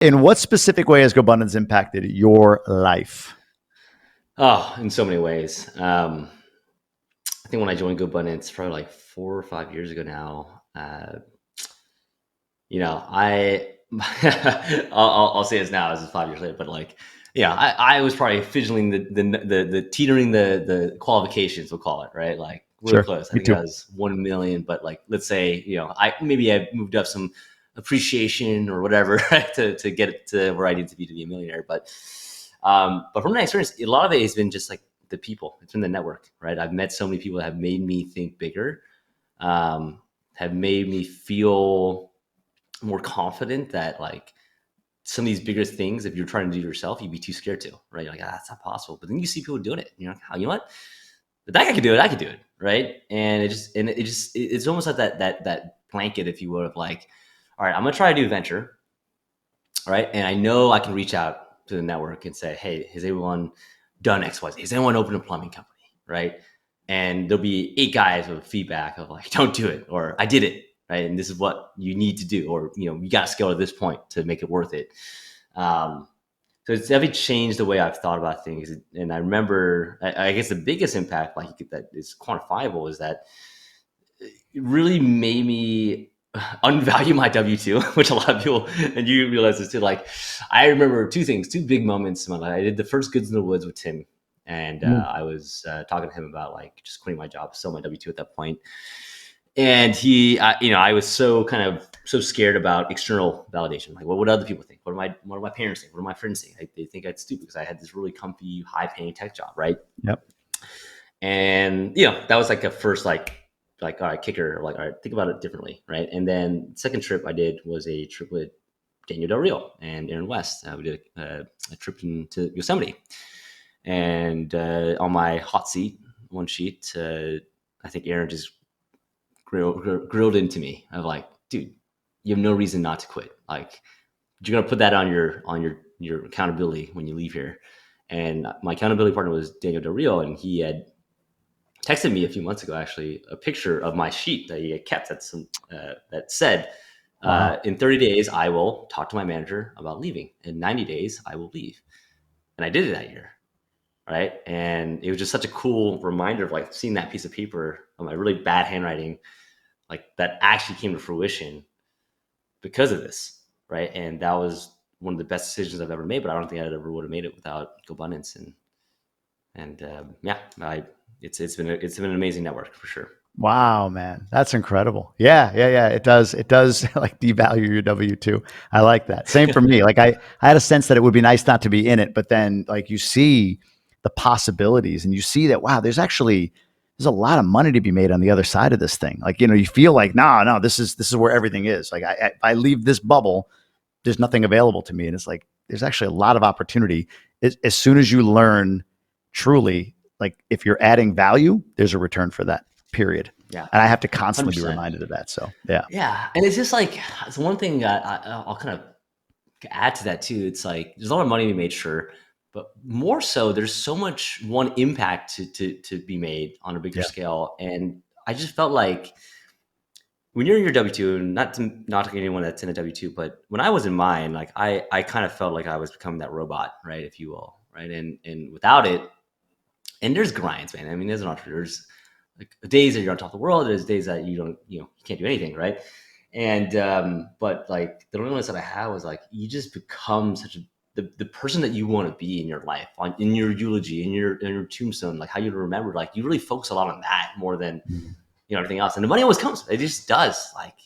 In what specific way has Gobundance impacted your life? Oh, in so many ways. I think when I joined GoBundance, probably like 4 or 5 years ago now, I I'll say this now as it's 5 years later, but like, yeah, I was probably fidgeting the teetering the qualifications, we'll call it, right? Like really Sure. close. I Me think I too. was 1 million, but like let's say, I moved up some appreciation or whatever, right, to get it to where I need to be a millionaire. But from my experience, a lot of it has been just like the people. It's been the network, right? I've met so many people that have made me think bigger, have made me feel more confident that like some of these bigger things, if you're trying to do it yourself, you'd be too scared to, right? You're like, that's not possible. But then you see people doing it, and you're like, oh, you know what? But that guy could do it. I could do it, right? And it's almost like that blanket, if you would, of like, all right, I'm gonna try to do a venture, right? And I know I can reach out to the network and say, hey, has anyone done X, Y, Z? Has anyone opened a plumbing company, right? And there'll be 8 guys with feedback of like, don't do it, or I did it, right? And this is what you need to do, or you got to scale to this point to make it worth it. So it's definitely changed the way I've thought about things. And I remember, I guess the biggest impact, like that is quantifiable, is that it really made me unvalue my W-2, which a lot of people, and you realize this too. Like, I remember two big moments in my life. I did the first Goods in the Woods with Tim, and Mm. I was talking to him about like just quitting my job, sell my W-2 at that point. And I was so scared about external validation. Like, what would other people think? What do my parents think? What do my friends think? They think I'm stupid because I had this really comfy, high-paying tech job, right? Yep. And that was like a first all right, kicker, like, all right, think about it differently, right? And then second trip I did was a trip with Daniel Del Rio and Aaron West. We did a trip into Yosemite, and on my hot seat, one sheet, I think Aaron just grilled into me of like, dude, you have no reason not to quit. Like, you're gonna put that on your accountability when you leave here. And my accountability partner was Daniel Del Rio, and he had texted me a few months ago, actually, a picture of my sheet that he had kept that said, Wow. in 30 days, I will talk to my manager about leaving. In 90 days, I will leave. And I did it that year. Right. And it was just such a cool reminder of like seeing that piece of paper of my really bad handwriting, like that actually came to fruition because of this. Right. And that was one of the best decisions I've ever made, but I don't think I ever would have made it without Gobundance. It's been an amazing network for sure. Wow, man. That's incredible. Yeah, yeah, yeah. It does like devalue your W-2. I like that. Same for me. Like I had a sense that it would be nice not to be in it, but then like you see the possibilities and you see that, wow, there's a lot of money to be made on the other side of this thing. Like, you feel like, no, this is where everything is. Like if I leave this bubble, there's nothing available to me. And it's like, there's actually a lot of opportunity as soon as you learn truly, like if you're adding value, there's a return for that, period. Yeah, And I have to one hundred constantly be percent. reminded of that. So yeah. Yeah, and it's just like it's one thing that I'll kind of add to that too. It's like there's a lot of money to be made, sure, but more so, there's so much one impact to be made on a bigger Yeah. scale. And I just felt like when you're in your W-2, and not to anyone that's in a W-2, but when I was in mine, like I kind of felt like I was becoming that robot, right, if you will, right, and without it, and there's grinds, man. I mean, there's an entrepreneur. There's like days that you're on top of the world. There's days that you don't, you can't do anything, right? And but like the loneliness that I had was like you just become such a the person that you want to be in your life, in your eulogy, in your tombstone, like how you remember. Like you really focus a lot on that more than Mhm. everything else. And the money always comes. It just does. Like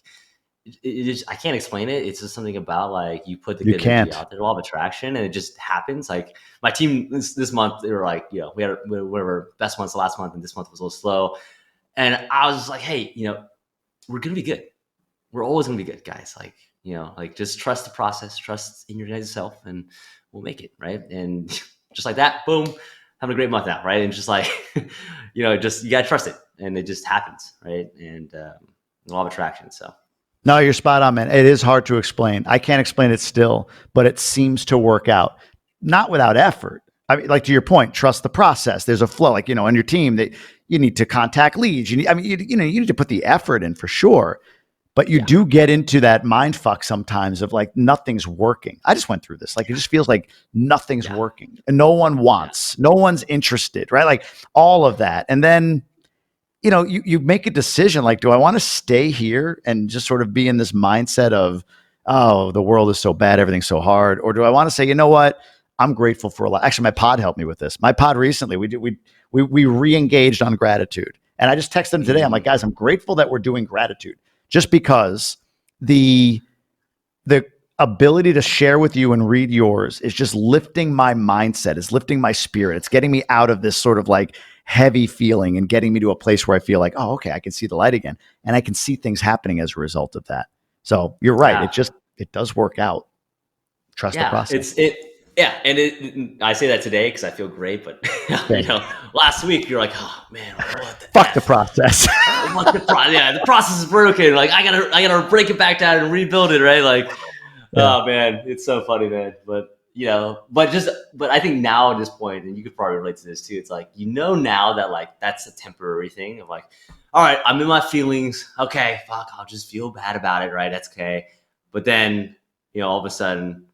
it is, I can't explain it. It's just something about like you put the You good energy can't. out there, law of attraction, and it just happens. Like my team this month, they were like, we had one of our best months last month, and this month was a little slow. And I was just like, hey, we're gonna be good. We're always gonna be good, guys. Like, like just trust the process, trust in your guys' self, and we'll make it, right? And just like that, boom, having a great month now, right? And just like, just you gotta trust it, and it just happens, right? And law of attraction. So No, you're spot on, man. It is hard to explain. I can't explain it still, but it seems to work out, not without effort. I mean, like to your point, trust the process. There's a flow, like, on your team that you need to contact leads. You need to put the effort in for sure. But you Yeah. do get into that mind fuck sometimes of like nothing's working. I just went through this. Like it just feels like nothing's Yeah. working and no one Yeah. wants, no one's interested, right? Like all of that. And then, you make a decision like, do I want to stay here and just sort of be in this mindset of, oh, the world is so bad, everything's so hard? Or do I want to say, you know what? I'm grateful for a lot. Actually, my pod helped me with this. My pod recently, we re-engaged on gratitude. And I just texted them today. I'm like, Mm. guys, I'm grateful that we're doing gratitude just because the the ability to share with you and read yours is just lifting my mindset, is lifting my spirit. It's getting me out of this sort of like heavy feeling and getting me to a place where I feel like, oh, okay, I can see the light again. And I can see things happening as a result of that. So you're right. Yeah. It does work out. Trust the Yeah. process. Yeah. And I say that today because I feel great, but Okay. last week you're like, oh man, what the Fuck the F? process. The process is broken. Like I gotta break it back down and rebuild it, right? Like, Yeah. oh man, it's so funny, man. But but I think now at this point, and you could probably relate to this too. It's like now that like that's a temporary thing of like, all right, I'm in my feelings. Okay, fuck, I'll just feel bad about it, right? That's okay. But then all of a sudden,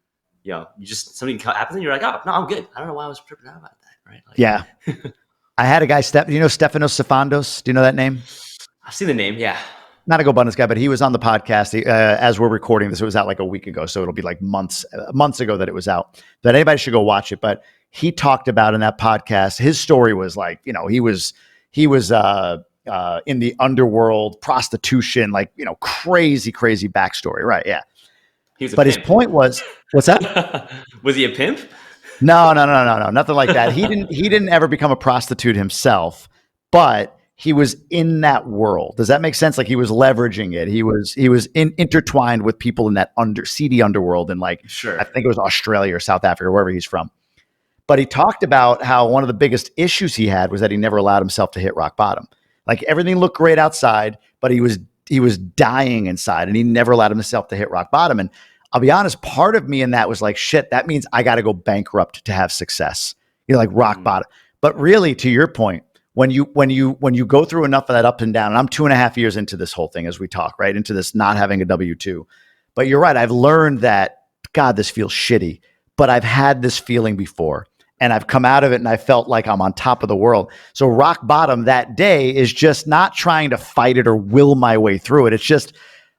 you just something happens and you're like, oh no, I'm good. I don't know why I was tripping out about that, right? Like, Yeah. I had a guy, Stefanos Sifandos. Do you know that name? I've seen the name, yeah. Not a GoBundance guy, but he was on the podcast as we're recording this. It was out like a week ago, so it'll be like months ago that it was out. That anybody should go watch it. But he talked about in that podcast, his story was like, he was in the underworld, prostitution, like crazy backstory, right? Yeah. He was a But his pimp. point was, what's that? Was he a pimp? No, nothing like that. He didn't ever become a prostitute himself, but he was in that world. Does that make sense? Like he was leveraging it. He was intertwined with people in that seedy underworld in like I Sure. think it was Australia or South Africa, or wherever he's from. But he talked about how one of the biggest issues he had was that he never allowed himself to hit rock bottom. Like everything looked great outside, but he was dying inside, and he never allowed himself to hit rock bottom. And I'll be honest, part of me in that was like, shit, that means I got to go bankrupt to have success. Like rock bottom. But really, to your point, when you go through enough of that up and down, and I'm 2.5 years into this whole thing as we talk, right? Into this not having a W-2. But you're right. I've learned that, God, this feels shitty, but I've had this feeling before. And I've come out of it and I felt like I'm on top of the world. So rock bottom that day is just not trying to fight it or will my way through it. It's just,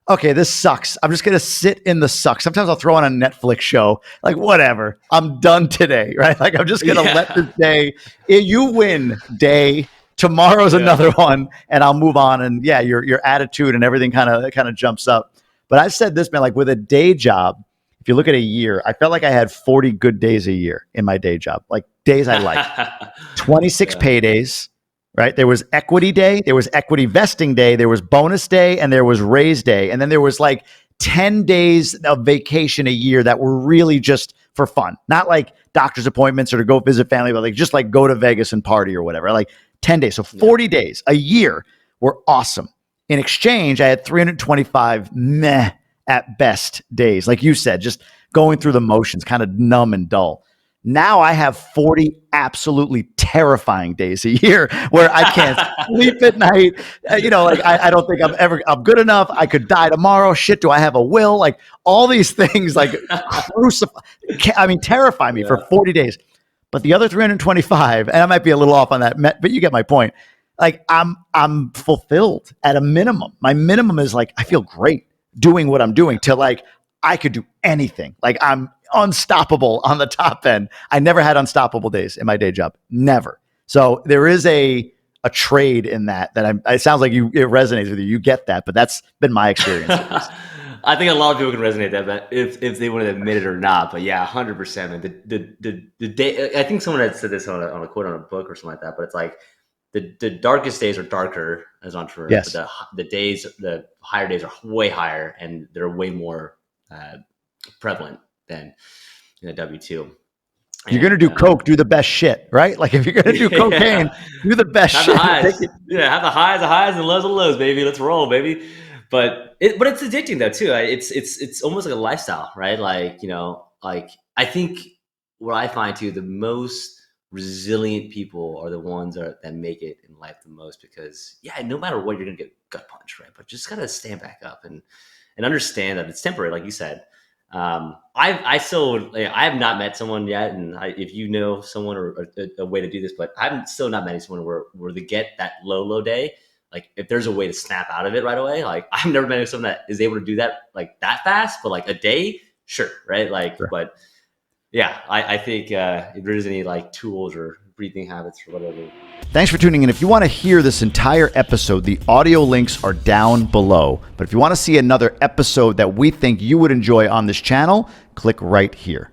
okay, this sucks. I'm just going to sit in the suck. Sometimes I'll throw on a Netflix show, like whatever. I'm done today, right? Like I'm just going to let this day, you win day. Tomorrow's another one and I'll move on. And yeah, your attitude and everything kind of jumps up. But I've said this, man, like with a day job, if you look at a year, I felt like I had 40 good days a year in my day job, like days I liked. 26 paydays, right? There was equity day, there was equity vesting day, there was bonus day, and there was raise day. And then there was like 10 days of vacation a year that were really just for fun, not like doctor's appointments or to go visit family, but like just like go to Vegas and party or whatever, like 10 days. So 40 days a year were awesome. In exchange, I had 325 meh at best days. Like you said, just going through the motions, kind of numb and dull. Now I have 40 absolutely terrifying days a year where I can't sleep at night. Like I don't think I'm good enough. I could die tomorrow. Shit, do I have a will? Like all these things like terrify me for 40 days. But the other 325, and I might be a little off on that, but you get my point. Like I'm fulfilled at a minimum. My minimum is like, I feel great doing what I'm doing till like I could do anything. Like I'm unstoppable on the top end. I never had unstoppable days in my day job. Never. So there is a trade in that it sounds like it resonates with you. You get that, but that's been my experience. I think a lot of people can resonate that, but if they want to admit it or not. But yeah, 100%. Man. The day, I think someone had said this on a quote on a book or something like that. But it's like the darkest days are darker as entrepreneurs. Yes. But the higher days are way higher, and they're way more prevalent than in a W-2. You're going to do coke, do the best shit, right? Like if you're going to do cocaine, do the best have shit. The highs. Have the highs and lows of lows, baby. Let's roll, baby. But it's addicting though too. It's almost like a lifestyle, right? Like like I think what I find too the most resilient people are the ones that make it in life the most, because yeah, no matter what, you're gonna get gut punched, right? But just gotta stand back up and understand that it's temporary, like you said. I still, like, I have not met someone yet, and if you know someone or a way to do this, but I'm still not met someone where they get that low day. Like if there's a way to snap out of it right away, like I've never met someone that is able to do that like that fast, but like a day, sure, right? Like, Sure. but yeah, I think if there's any like tools or breathing habits or whatever. Thanks for tuning in. If you want to hear this entire episode, the audio links are down below. But if you want to see another episode that we think you would enjoy on this channel, click right here.